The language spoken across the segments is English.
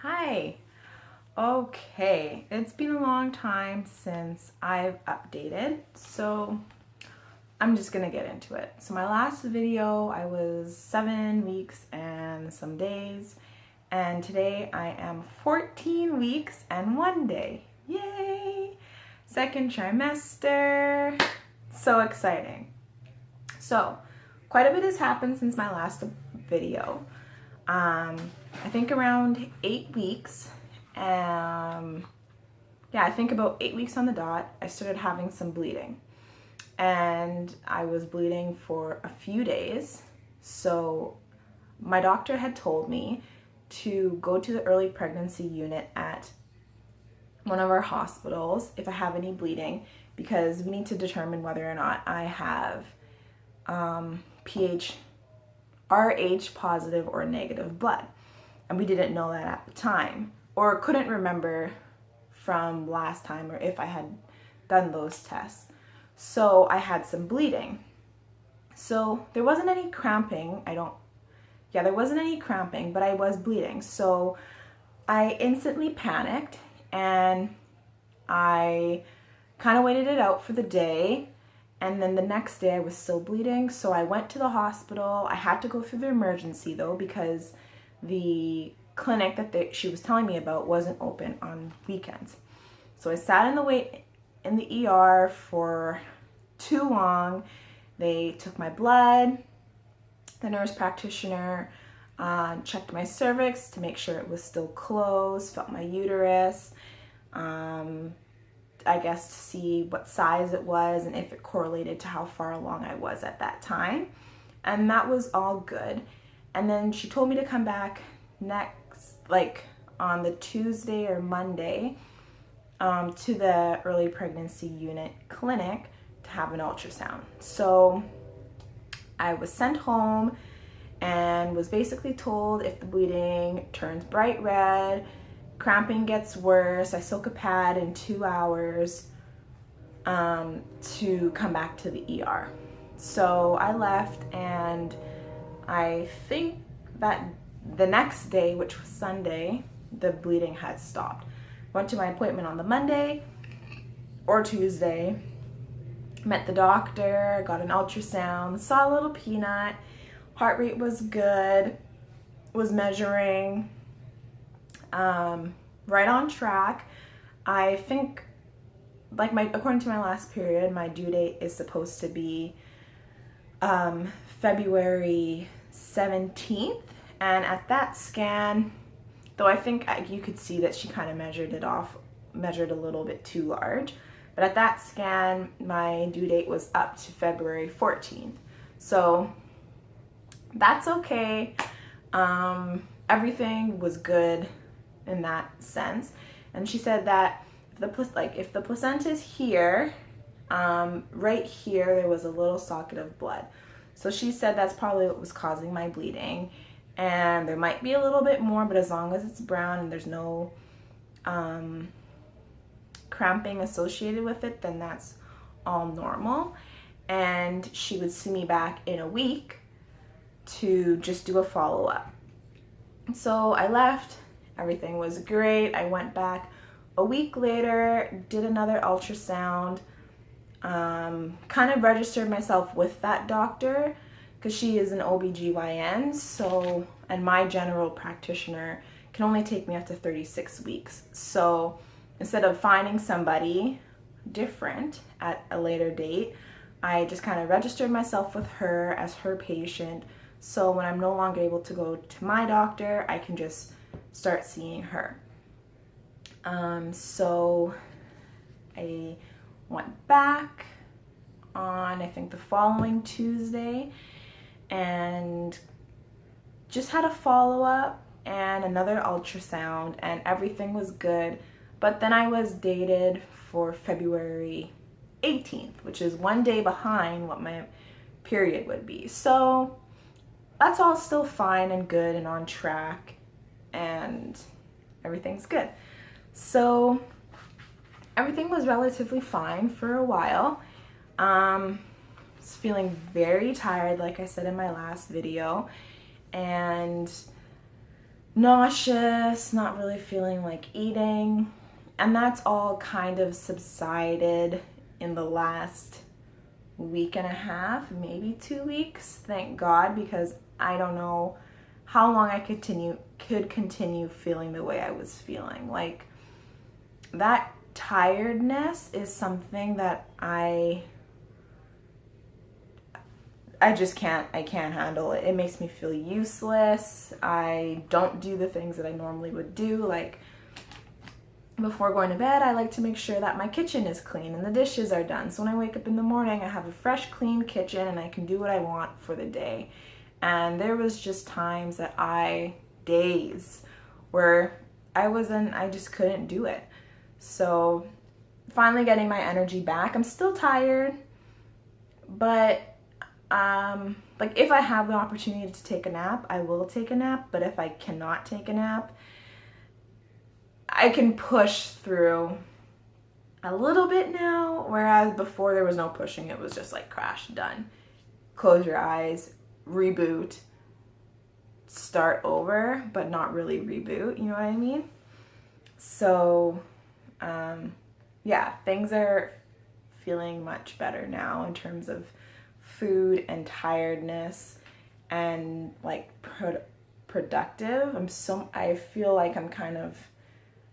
Hi. Okay, it's been a long time since I've updated, so I'm just gonna get into it. So my last video, I was 7 weeks and some days, and today I am 14 weeks and 1 day. Yay! Second trimester. So exciting. So quite a bit has happened since my last video. I think around 8 weeks. Yeah, I think about 8 weeks on the dot, I started having some bleeding. And I was bleeding for a few days. So my doctor had told me to go to the early pregnancy unit at one of our hospitals if I have any bleeding, because we need to determine whether or not I have RH positive or negative blood. And we didn't know that at the time, or couldn't remember from last time, or if I had done those tests. So I had some bleeding. So there wasn't any cramping. There wasn't any cramping, but I was bleeding. So I instantly panicked and I kind of waited it out for the day. And then the next day I was still bleeding. So I went to the hospital. I had to go through the emergency though, because the clinic that she was telling me about wasn't open on weekends. So I sat in the ER for too long. They took my blood. The nurse practitioner checked my cervix to make sure it was still closed, felt my uterus, I guess to see what size it was and if it correlated to how far along I was at that time. And that was all good. And then she told me to come back on the Tuesday or Monday to the early pregnancy unit clinic to have an ultrasound. So I was sent home and was basically told if the bleeding turns bright red, cramping gets worse, I soak a pad in 2 hours, to come back to the ER. So I left, and I think that the next day, which was Sunday, the bleeding had stopped. Went to my appointment on the Monday or Tuesday, met the doctor, got an ultrasound, saw a little peanut, heart rate was good, was measuring, right on track. I think, according to my last period, my due date is supposed to be February 17th. And at that scan, though I think you could see that she kind of measured a little bit too large. But at that scan, my due date was up to February 14th. So that's okay. Everything was good in that sense. And she said that if the placenta is here, right here, there was a little socket of blood. So she said that's probably what was causing my bleeding. And there might be a little bit more, but as long as it's brown and there's no cramping associated with it, then that's all normal. And she would see me back in a week to just do a follow-up. So I left, everything was great. I went back a week later, did another ultrasound, kind of registered myself with that doctor because she is an OBGYN, so, and my general practitioner can only take me up to 36 weeks. So instead of finding somebody different at a later date, I just kind of registered myself with her as her patient. So when I'm no longer able to go to my doctor, I can just start seeing her. So I went back on, I think, the following Tuesday and just had a follow-up and another ultrasound, and everything was good. But then I was dated for February 18th, which is 1 day behind what my period would be. So that's all still fine and good and on track, and everything's good. So everything was relatively fine for a while. Was feeling very tired, like I said in my last video, and nauseous, not really feeling like eating. And that's all kind of subsided in the last week and a half, maybe 2 weeks. Thank God, because I don't know how long I could continue feeling the way I was feeling. Like, that tiredness is something that I just can't handle it. It makes me feel useless. I don't do the things that I normally would do. Like, before going to bed, I like to make sure that my kitchen is clean and the dishes are done. So when I wake up in the morning, I have a fresh, clean kitchen and I can do what I want for the day. And there was just times days where I just couldn't do it. So finally getting my energy back. I'm still tired, but like, if I have the opportunity to take a nap, I will take a nap. But if I cannot take a nap, I can push through a little bit now, whereas before there was no pushing. It was just like crash, done. Close your eyes, reboot, start over, but not really reboot, you know what I mean? So, yeah, things are feeling much better now in terms of food and tiredness and like productive. I feel like I'm kind of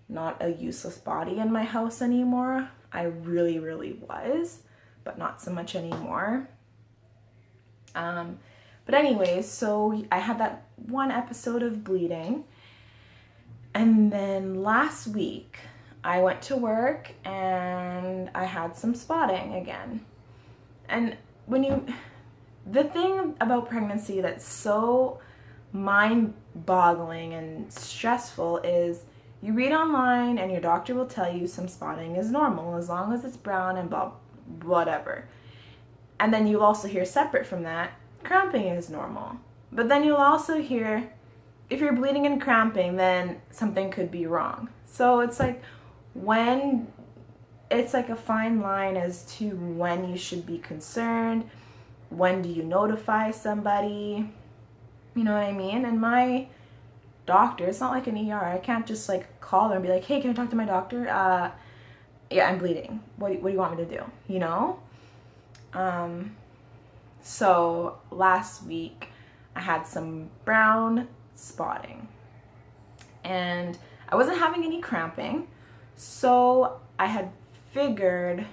not a useless body in my house anymore. I really, really was, but not so much anymore. But anyways, so I had that one episode of bleeding, and then last week I went to work and I had some spotting again. And the thing about pregnancy that's so mind-boggling and stressful is you read online and your doctor will tell you some spotting is normal as long as it's brown and whatever. And then you'll also hear, separate from that, cramping is normal. But then you'll also hear, if you're bleeding and cramping, then something could be wrong. So it's like a fine line as to when you should be concerned. When do you notify somebody? You know what I mean? And my doctor, it's not like an ER. I can't just like call her and be like, hey, can I talk to my doctor? Yeah, I'm bleeding. What do you want me to do? You know? So last week I had some brown spotting and I wasn't having any cramping. So I had figured,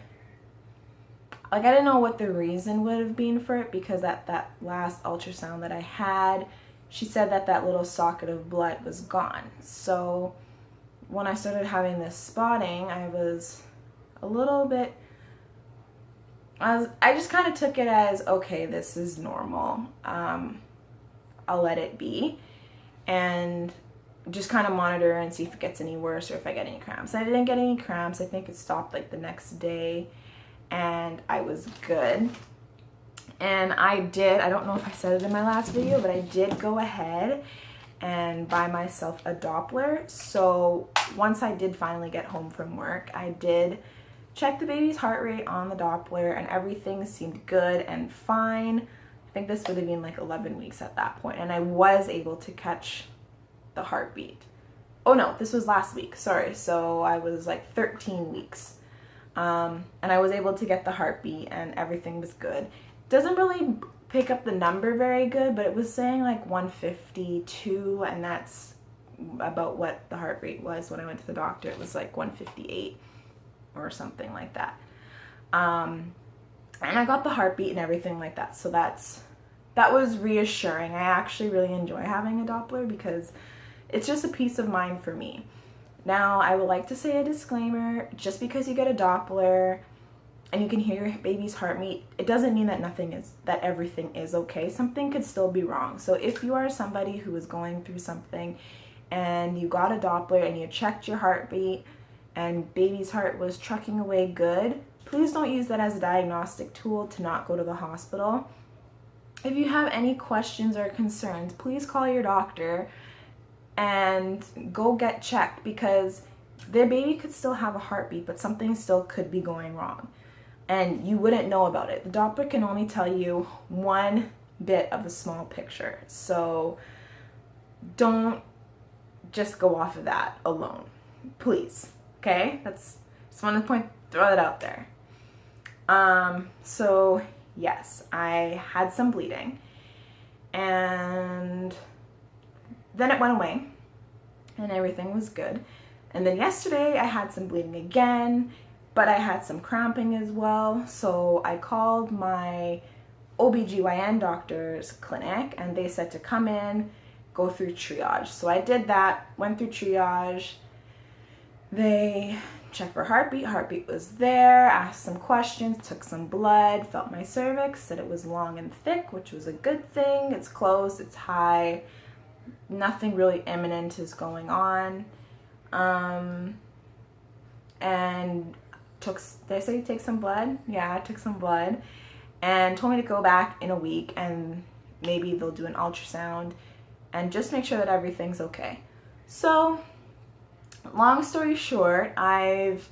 like, I didn't know what the reason would have been for it, because at that last ultrasound that I had, she said that little socket of blood was gone. So when I started having this spotting, I was a little bit, I just kind of took it as, okay, this is normal. I'll let it be and just kind of monitor and see if it gets any worse or if I get any cramps. I didn't get any cramps. I think it stopped like the next day and I was good. And I don't know if I said it in my last video, but I did go ahead and buy myself a Doppler. So once I did finally get home from work, I did check the baby's heart rate on the Doppler and everything seemed good and fine. I think this would have been like 11 weeks at that point, and I was able to catch the heartbeat. Oh no, this was last week, sorry. So I was like 13 weeks. And I was able to get the heartbeat and everything was good. Doesn't really pick up the number very good, but it was saying like 152, and that's about what the heart rate was when I went to the doctor. It was like 158 or something like that. And I got the heartbeat and everything like that. So that was reassuring. I actually really enjoy having a Doppler because it's just a peace of mind for me. Now, I would like to say a disclaimer, just because you get a Doppler and you can hear your baby's heartbeat, it doesn't mean that everything is okay. Something could still be wrong. So if you are somebody who is going through something and you got a Doppler and you checked your heartbeat and baby's heart was trucking away good, please don't use that as a diagnostic tool to not go to the hospital. If you have any questions or concerns, please call your doctor and go get checked, because their baby could still have a heartbeat, but something still could be going wrong. And you wouldn't know about it. The Doppler can only tell you one bit of a small picture. So don't just go off of that alone, please. Okay, just want to throw that out there. So yes, I had some bleeding, and then it went away and everything was good. And then yesterday I had some bleeding again, but I had some cramping as well. So I called my OBGYN doctor's clinic and they said to come in, go through triage. So I did that, went through triage. They checked for heartbeat. Heartbeat was there, asked some questions, took some blood, felt my cervix, said it was long and thick, which was a good thing. It's closed, it's high, nothing really imminent is going on. And did I say take some blood? Yeah, I took some blood and told me to go back in a week and maybe they'll do an ultrasound and just make sure that everything's okay. So, long story short, I've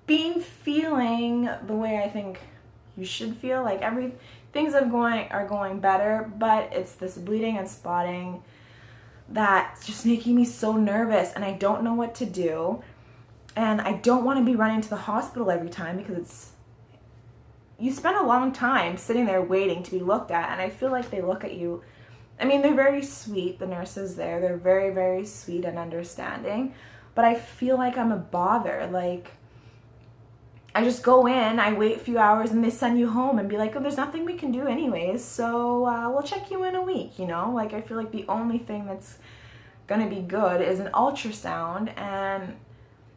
been feeling the way I think you should feel, like things are going better, but it's this bleeding and spotting that's just making me so nervous and I don't know what to do. And I don't want to be running to the hospital every time because you spend a long time sitting there waiting to be looked at, and I feel like they look at you. I mean, they're very sweet, the nurses there. They're very, very sweet and understanding, but I feel like I'm a bother. Like, I just go in, I wait a few hours, and they send you home and be like, oh, there's nothing we can do anyways, so we'll check you in a week, you know? Like, I feel like the only thing that's gonna be good is an ultrasound. And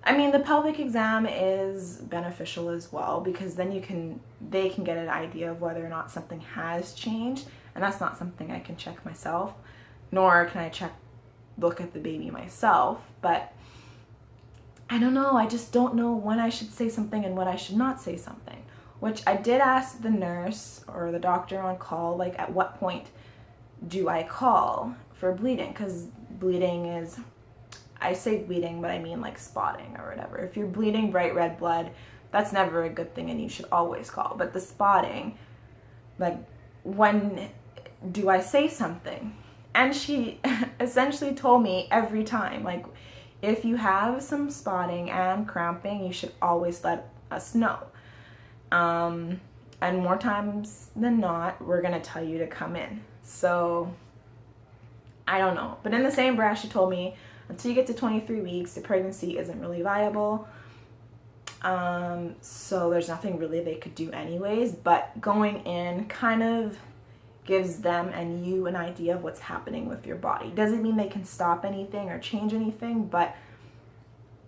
I mean, the pelvic exam is beneficial as well because then they can get an idea of whether or not something has changed, and that's not something I can check myself, nor can I look at the baby myself. But I don't know, I just don't know when I should say something and when I should not say something, which I did ask the nurse or the doctor on call, like, at what point do I call for bleeding? Because bleeding is, I say bleeding, but I mean like spotting or whatever. If you're bleeding bright red blood, that's never a good thing and you should always call. But the spotting, like, when do I say something? And she essentially told me every time, like, if you have some spotting and cramping, you should always let us know. And more times than not, we're gonna tell you to come in. So, I don't know. But in the same breath, she told me, until you get to 23 weeks, the pregnancy isn't really viable. So there's nothing really they could do anyways, but going in kind of gives them and you an idea of what's happening with your body. Doesn't mean they can stop anything or change anything, but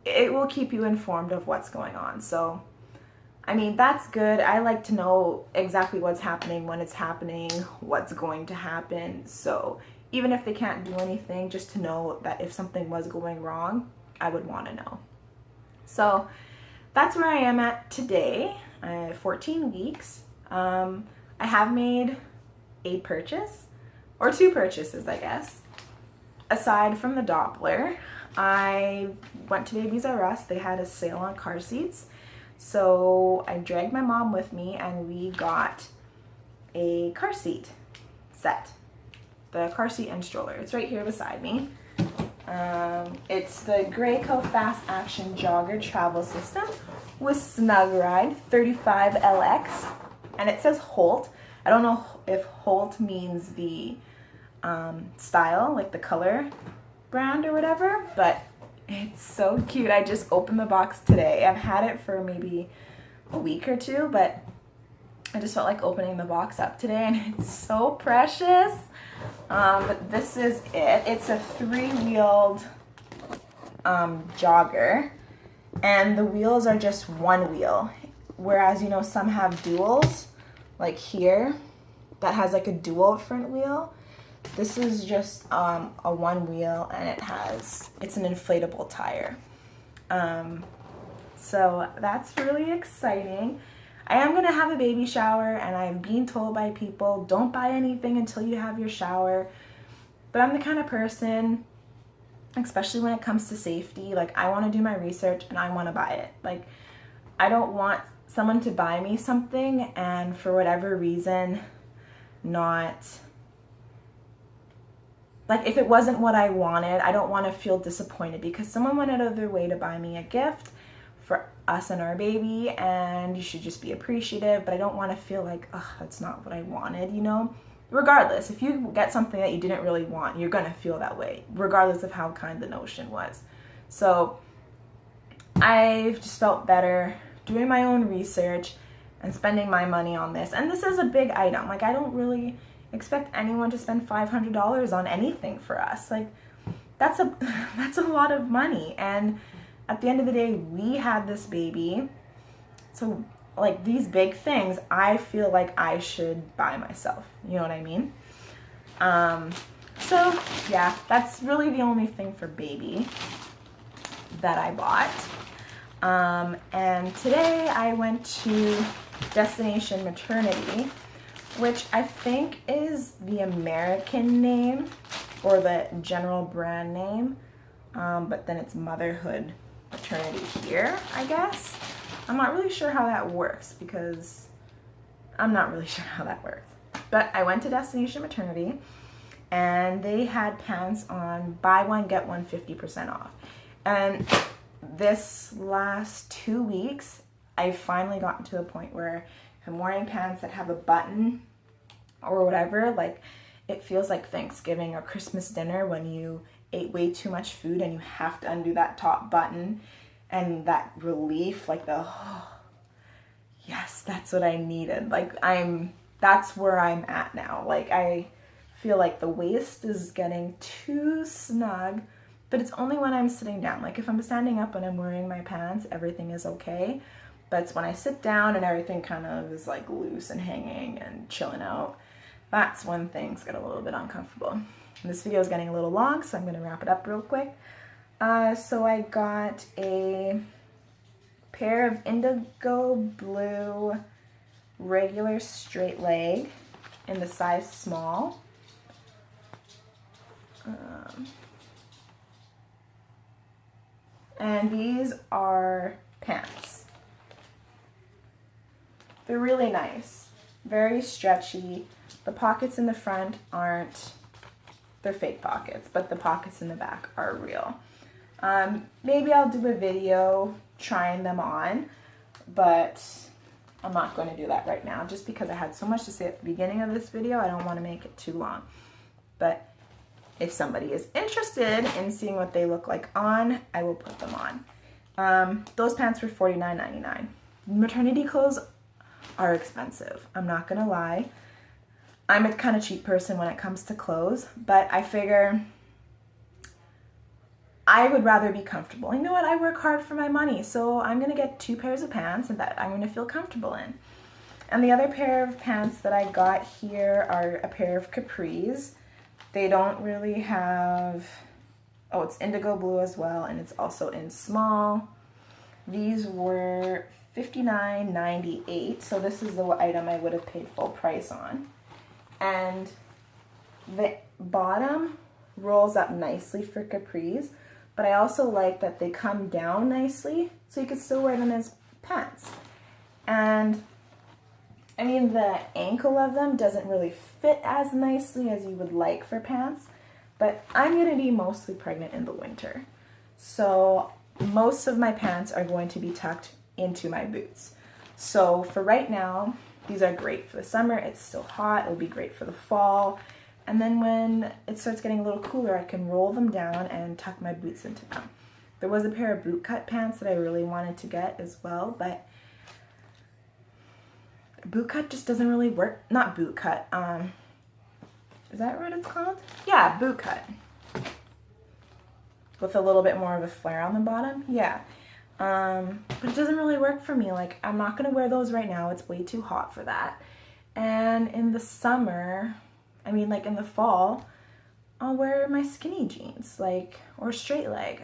it will keep you informed of what's going on. So, I mean, that's good. I like to know exactly what's happening, when it's happening, what's going to happen. So even if they can't do anything, just to know that if something was going wrong, I would want to know. So that's where I am at today. 14 weeks. I have made a purchase, or two purchases, I guess. Aside from the Doppler, I went to Babies R Us. They had a sale on car seats. So I dragged my mom with me and we got a car seat set. The car seat and stroller. It's right here beside me. It's the Graco Fast Action Jogger Travel System with Snug Ride 35LX, and it says Holt. I don't know if Holt means the style, like the color brand or whatever, but it's so cute. I just opened the box today. I've had it for maybe a week or two, but I just felt like opening the box up today, and it's so precious. But this is it. It's a 3-wheeled jogger, and the wheels are just one wheel, whereas, you know, some have duals, like here, that has like a dual front wheel. This is just a one wheel, and it's an inflatable tire. So that's really exciting. I am going to have a baby shower, and I'm being told by people, don't buy anything until you have your shower. But I'm the kind of person, especially when it comes to safety, like, I want to do my research and I want to buy it. Like, I don't want someone to buy me something and for whatever reason not like if it wasn't what I wanted, I don't want to feel disappointed because someone went out of their way to buy me a gift for us and our baby, and you should just be appreciative, but I don't want to feel like, oh, that's not what I wanted, you know? Regardless, if you get something that you didn't really want, you're gonna feel that way, regardless of how kind the notion was. So I've just felt better doing my own research and spending my money on this. And this is a big item. Like, I don't really expect anyone to spend $500 on anything for us. Like, that's a lot of money. And at the end of the day, we had this baby. So like these big things, I feel like I should buy myself. You know what I mean? So yeah, that's really the only thing for baby that I bought. And today I went to Destination Maternity, which I think is the American name or the general brand name, but then it's Motherhood Maternity here, I guess. I'm not really sure how that works because I'm not really sure how that works. But I went to Destination Maternity and they had pants on buy one, get one 50% off. And this last 2 weeks, I've finally gotten to a point where if I'm wearing pants that have a button or whatever, like it feels like Thanksgiving or Christmas dinner when you ate way too much food and you have to undo that top button, and that relief, like the, oh, yes, that's what I needed. Like that's where I'm at now. Like I feel like the waist is getting too snug, but it's only when I'm sitting down. Like if I'm standing up and I'm wearing my pants, everything is okay. But it's when I sit down and everything kind of is like loose and hanging and chilling out, that's when things get a little bit uncomfortable. And this video is getting a little long, so I'm going to wrap it up real quick. So I got a pair of indigo blue regular straight leg in the size small. And these are pants. They're really nice, very stretchy. The pockets in the front aren't, they're fake pockets, but the pockets in the back are real. Maybe I'll do a video trying them on, but I'm not going to do that right now just because I had so much to say at the beginning of this video. I don't want to make it too long. But if somebody is interested in seeing what they look like on, I will put them on. Those pants were $49.99. Maternity clothes are expensive. I'm not going to lie. I'm a kind of cheap person when it comes to clothes, but I figure I would rather be comfortable. You know what? I work hard for my money, so I'm going to get 2 pairs of pants and that I'm going to feel comfortable in. And the other pair of pants that I got here are a pair of capris. They don't really have, oh, it's indigo blue as well, and it's also in small. These were $59.98, so this is the item I would have paid full price on. And the bottom rolls up nicely for capris, but I also like that they come down nicely, so you can still wear them as pants. And I mean, the ankle of them doesn't really fit as nicely as you would like for pants, but I'm going to be mostly pregnant in the winter. So most of my pants are going to be tucked into my boots. So for right now, these are great for the summer. It's still hot. It'll be great for the fall. And then when it starts getting a little cooler, I can roll them down and tuck my boots into them. There was a pair of boot cut pants that I really wanted to get as well, but boot cut just doesn't really work. Not boot cut. Is that what it's called? Yeah, boot cut. With a little bit more of a flare on the bottom. Yeah. But it doesn't really work for me. Like, I'm not going to wear those right now. It's way too hot for that. And in the summer, I mean, like in the fall, I'll wear my skinny jeans, like, or straight leg.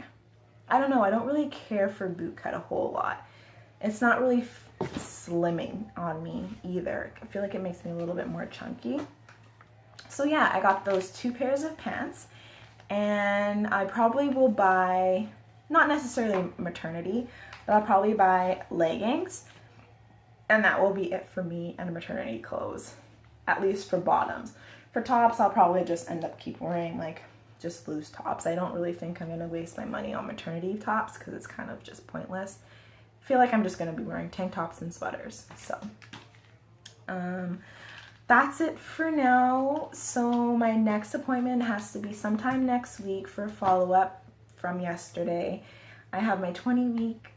I don't know. I don't really care for boot cut a whole lot. It's not really slimming on me either. I feel like it makes me a little bit more chunky. So yeah, I got those 2 pairs of pants, and I probably will buy, not necessarily maternity, but I'll probably buy leggings, and that will be it for me and maternity clothes, at least for bottoms. For tops, I'll probably just end up keep wearing like just loose tops. I don't really think I'm gonna waste my money on maternity tops because it's kind of just pointless. I feel like I'm just gonna be wearing tank tops and sweaters. So that's it for now. So my next appointment has to be sometime next week for follow-up from yesterday. I have my 20-week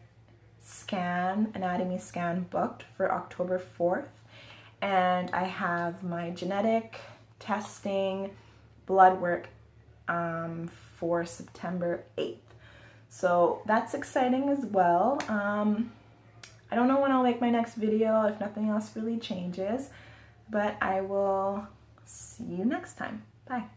scan, anatomy scan, booked for October 4th. And I have my genetic testing blood work for September 8th. So that's exciting as well. I don't know when I'll make my next video if nothing else really changes, but I will see you next time. Bye.